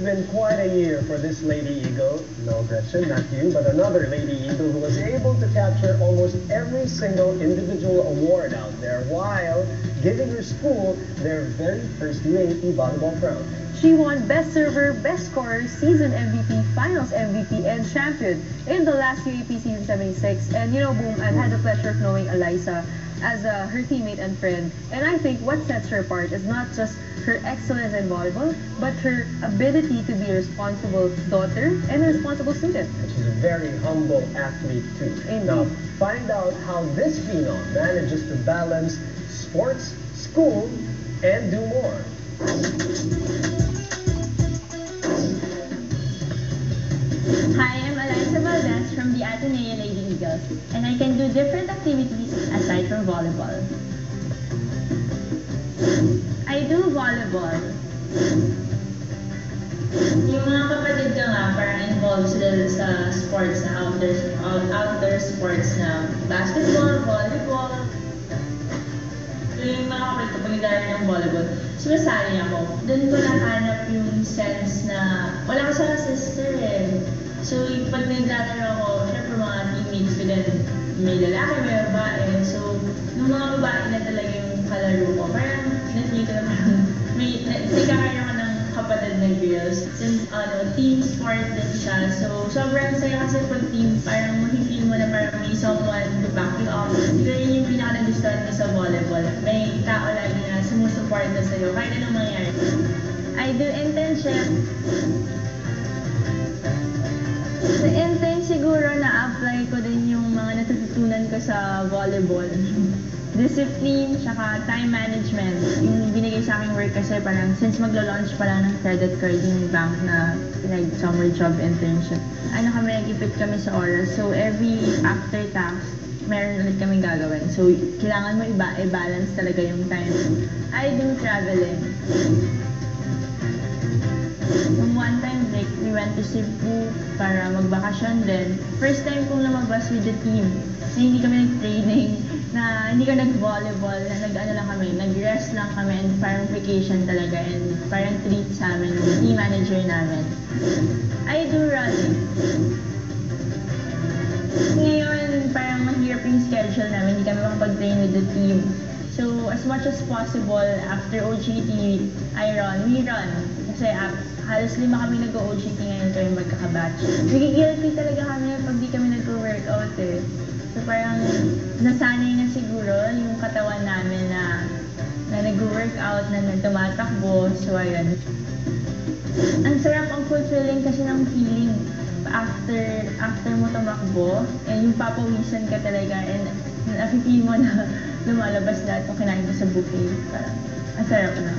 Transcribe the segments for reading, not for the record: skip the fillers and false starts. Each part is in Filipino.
been quite a year for this Lady Eagle. No, Gretchen, not you, but another Lady Eagle who was able to capture almost every single individual award out there while giving her school their very first UAAP volleyball crown. She won Best Server, Best Scorer, Season MVP, Finals MVP, and Champion in the last UAP Season 76. And you know, Boom, I've had the pleasure of knowing Eliza as her teammate and friend. And I think what sets her apart is not just her excellence in volleyball, but her ability to be a responsible daughter and a responsible student. She's a very humble athlete too. Indeed. Now, find out how this phenom manages to balance sports, school, and do more. Hi, I'm Eliza Valdez from the Ateneo Lady Eagles, and I can do different activities aside from volleyball. I do volleyball. Yung mga kapatid ko nga, parang involved sila sa sports na outdoor sports na basketball, volleyball. Yung mga kapatid ko, pag nagdari ng volleyball, sumasali ako. Doon ko nahanap yung sense na wala ko sa sister eh. So, pag nagdadaro ako, syempre mga teammates ko din, may lalaki, may babae. So, nung mga babae na talaga yung kalaro ko, parang na-feel ko na parang nagkakaroon ko ng kapatid na girls. Since team sport din siya, so sobrang saya kasi pag team, parang mafe-feel mo na parang may someone to back you up. Siguro yun yung pinaka-nagustuhan ko sa volleyball. May tao lagi na sumusuporta sa'yo, kahit anong mangyari. I do internship. Sa intern siguro na-apply ko din yung mga natututunan ko sa volleyball. Discipline, tsaka time management. Yung binigay sa aking work kasi parang since maglo-launch pa lang ng credit card yung bank na summer job internship. Nag-ipit kami sa oras. So every after tax, meron ulit kaming gagawin. So kailangan mo i-balance talaga yung time. I do traveling. Yung one time we went to Cebu para magbakasyon din. First time kong lumabas with the team na hindi kami nag-training, na hindi ka nag-volleyball, na nag-ano lang kami, nag-rest lang kami and parang vacation talaga and parang treat sa amin ng team manager namin. I do running. Ngayon, parang mahirap yung schedule namin, hindi kami makapag-train with the team. So, as much as possible, after OJT, we run. Kasi halos 5 kami nag-OJT ngayon kami magkakabatch. Nagigilty talaga kami pag di kami nag-workout eh. So parang nasanay na siguro yung katawan namin na nag-workout, na tumatakbo. So ayun. Ang sarap, ang fulfilling kasi ng feeling after mo tumakbo, and yung papawisan ka talaga and nafe-feel mo na lumalabas lahat yung kinain mo sa buffet. Parang ang sarap na.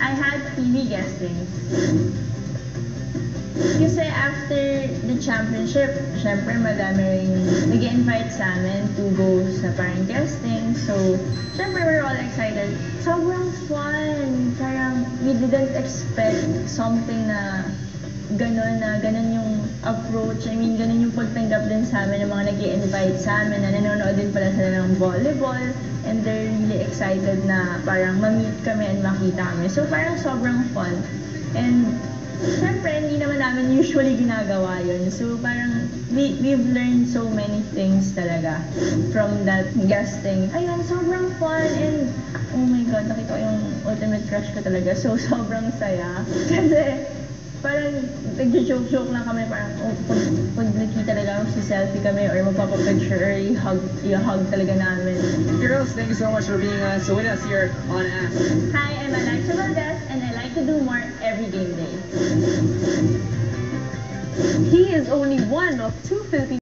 I had TV guesting. Kasi after the championship, syempre madami rin nag-invite sa amin to go sa parang guesting. So, syempre we're all excited. Sobrang fun! Parang we didn't expect something na ganun yung approach. I mean, ganun yung pagtanggap din sa amin ng mga nag-i-invite sa amin na nanonood din pala sila ng volleyball and they're really excited na parang ma-meet kami and makita kami. So, parang sobrang fun. And siyempre, hindi naman namin usually ginagawa yun. So, parang we've learned so many things talaga from that guesting. Ayun, sobrang fun and oh my God, nakita ko yung ultimate crush ko talaga. So, sobrang saya. Kasi, parang nag-joke lang kami, parang pag nakita talaga si selfie kami or magpapapicture or i-hug talaga namin. Girls, thank you so much for being with us here on Ask. Hi, I'm Eliza Valdez and I like to do more every game day. He is only one of 2 Filipino